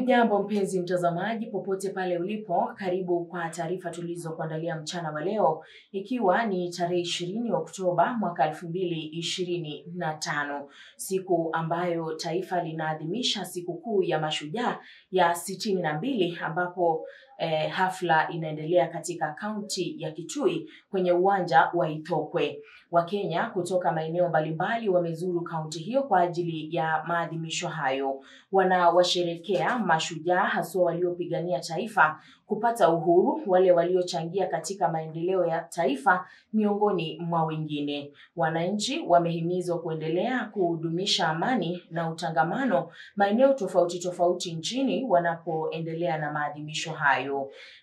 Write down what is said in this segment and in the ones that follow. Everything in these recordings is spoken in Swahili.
Hujambo mpenzi mtazamaji popote pale ulipo, karibu kwa taarifa tulizokuandalia mchana wa leo, ikiwa ni tarehe 20 Oktoba mwaka 2025, siku ambayo taifa linaadhimisha sikukuu ya mashujaa ya 62, ambapo hafla inaendelea katika kaunti ya Kitui kwenye uwanja wa Ithokwe. Wakenya kutoka maeneo mbalimbali wamezuru kaunti hiyo kwa ajili ya maadhimisho hayo. Wanawasherekea mashujaa haswa waliopigania taifa kupata uhuru, wale waliochangia katika maendeleo ya taifa miongoni mwa wengine. Wananchi wamehimizwa kuendelea kudumisha amani na utangamano maeneo tofauti tofauti nchini wanapoendelea na maadhimisho hayo.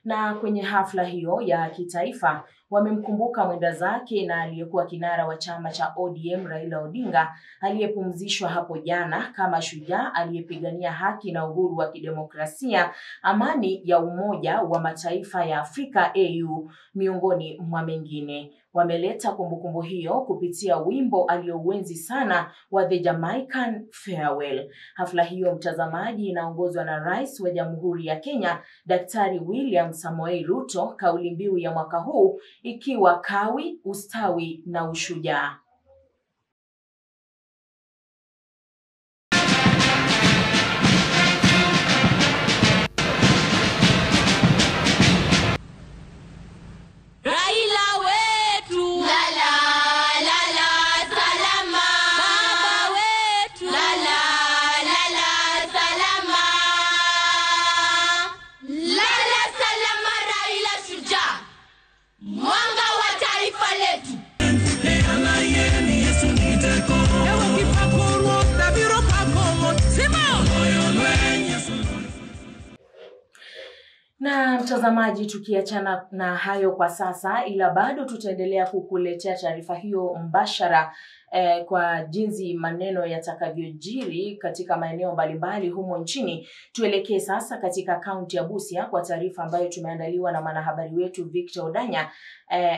Na kwenye hafla hiyo ya kitaifa wamemkumbuka mwenda zake na aliyekuwa kinara wa chama cha ODM Raila Odinga, aliyepumzishwa hapo jana kama shujaa aliyepigania haki na uhuru wa kidemokrasia, amani ya Umoja wa Mataifa ya Afrika AU miongoni mwa mengine. Wameleta kumbukumbu hiyo kupitia wimbo aliouenzi sana wa The Jamaican Farewell. Hafla hiyo mtazamaji inaongozwa na Rais wa Jamhuri ya Kenya Daktari William Samoei Ruto, kauli mbiu ya mwaka huu ikiwa kawi, ustawi na ushujaa. Na mtazamaji, tukiachana na hayo kwa sasa, ila bado tutaendelea kukuletea taarifa hiyo mbashara kwa jinsi maneno yatakavyojiri katika maeneo mbalimbali humo nchini. Tuelekee sasa katika kaunti ya Busia kwa taarifa ambayo tumeandaliwa na mwanahabari wetu Victor Odanya,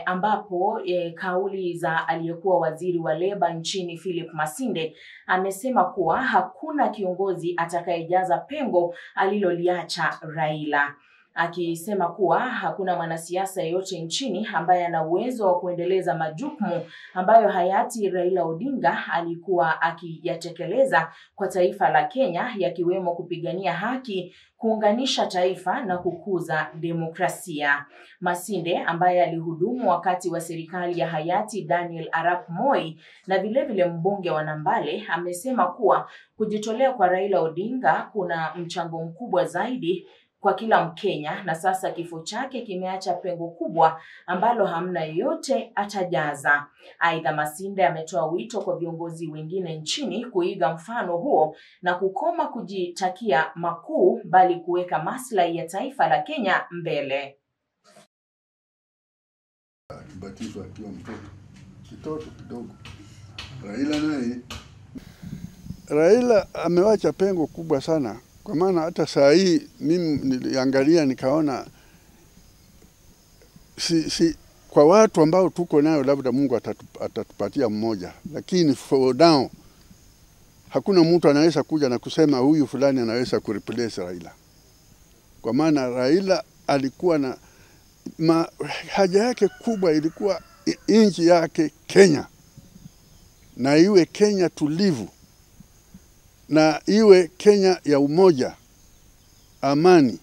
ambapo kauli za aliyekuwa waziri wa leba nchini Philip Masinde amesema kuwa hakuna kiongozi atakayejaza pengo aliloliacha Raila, akisema kuwa hakuna mwanasiasa yeyote nchini ambaye ana uwezo wa kuendeleza majukumu ambayo hayati Raila Odinga alikuwa akiyatekeleza kwa taifa la Kenya, yakiwemo kupigania haki, kuunganisha taifa na kukuza demokrasia. Masinde, ambaye alihudumu wakati wa serikali ya hayati Daniel Arap Moi na vile mbunge wa Nambale, amesema kuwa kujitolea kwa Raila Odinga kuna mchango mkubwa zaidi kwa kila Mkenya, na sasa kifo chake kimeacha pengo kubwa ambalo hamna yeyote atajaza. Aidha, Masinde ametoa wito kwa viongozi wengine nchini kuiga mfano huo na kukoma kujitakia makuu, bali kuweka maslahi ya taifa la Kenya mbele. Akibatizwa akiwa mtoto kidogo. Raila amewacha pengo kubwa sana. Kwa maana hata saa hii mimi niliangalia nikaona kwa watu ambao tuko nayo labda Mungu atatupatia mmoja, lakini for now hakuna mtu anaweza kuja na kusema huyu fulani anaweza kureplace Raila. Kwa maana Raila alikuwa na haja yake kubwa ilikuwa nchi yake Kenya, na iwe Kenya tulivu, na iwe Kenya ya umoja, amani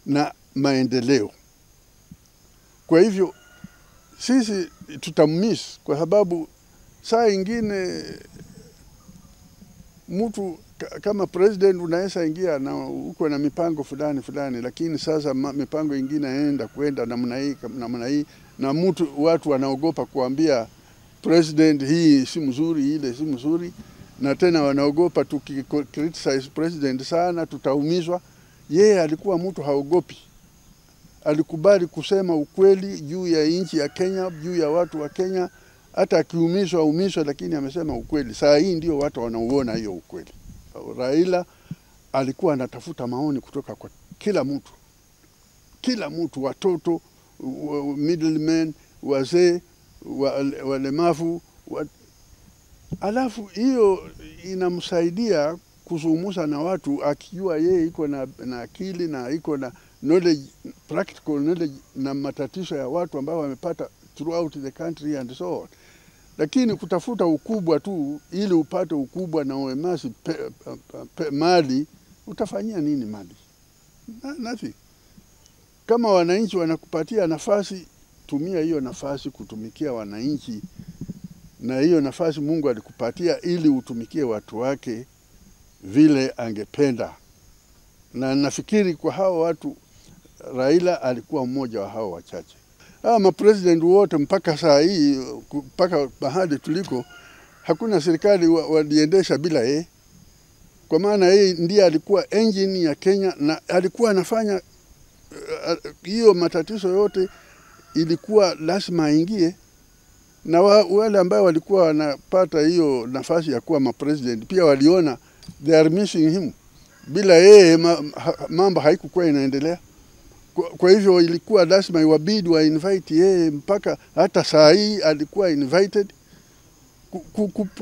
na maendeleo. Kwa hivyo sisi tutamiss, kwa sababu saa ingine mtu kama president unaweza ingia na uko na mipango fulani, lakini sasa mipango ingine kwenda namna hii na watu wanaogopa kuambia president hii si mzuri, ile si mzuri, na tena wanaogopa tukicriticize president sana tutaumizwa. Yeye alikuwa mtu haogopi, alikubali kusema ukweli juu ya nchi ya Kenya, juu ya watu wa Kenya, hata akiumizwa, lakini amesema ukweli. Saa hii ndio watu wanauona hiyo ukweli. Raila alikuwa anatafuta maoni kutoka kwa kila mtu, watoto, middlemen, wazee, walemavu, alafu hiyo inamsaidia kuzungumza na watu akijua yeye iko na akili na iko na knowledge, practical knowledge na matatizo ya watu ambao wamepata throughout the country and so on. Lakini kutafuta ukubwa tu ili upate ukubwa na uemasi mali, utafanyia nini mali? Nothing. Kama wananchi wanakupatia nafasi, tumia hiyo nafasi kutumikia wananchi, na hiyo nafasi Mungu alikupatia ili utumikie watu wake vile angependa. Na nafikiri kwa hao watu Raila alikuwa mmoja wa hao wachache. Mapresident wote mpaka saa hii, mpaka mahali tuliko, hakuna serikali waliendesha bila yeye. Kwa maana yeye ndiye alikuwa engine ya Kenya, na alikuwa anafanya hiyo matatizo yote ilikuwa lazima aingie. Na wale ambao walikuwa wanapata hiyo nafasi ya kuwa mapresident pia waliona they are missing him. Bila yeye mambo haikuwa inaendelea. Kwa hivyo ilikuwa lazima iwabidi wa invite yeye, mpaka hata saa hii alikuwa invited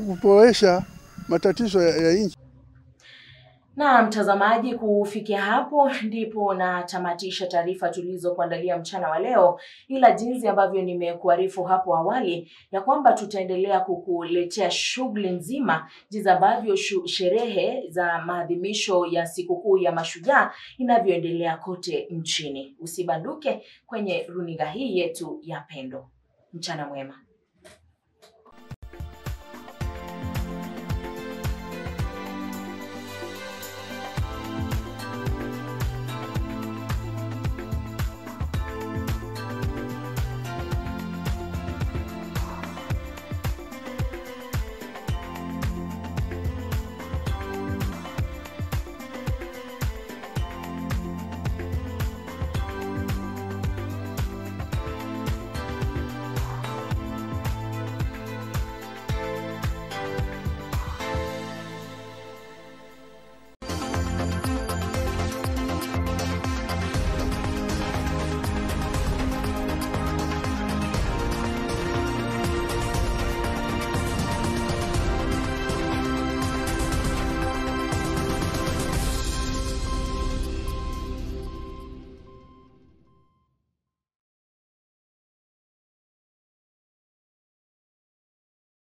kupoesha matatizo ya nchi. Na mtazamaji, kufikia hapo ndipo na tamatisha taarifa tulizokuandalia mchana wa leo, ila jinsi ambavyo nimekuarifu hapo awali ya kwamba tutaendelea kukuletea shughuli nzima jinsi ambavyo sherehe za maadhimisho ya sikukuu ya mashujaa inavyoendelea kote nchini. Usibanduke kwenye runinga hii yetu ya Pendo. Mchana mwema.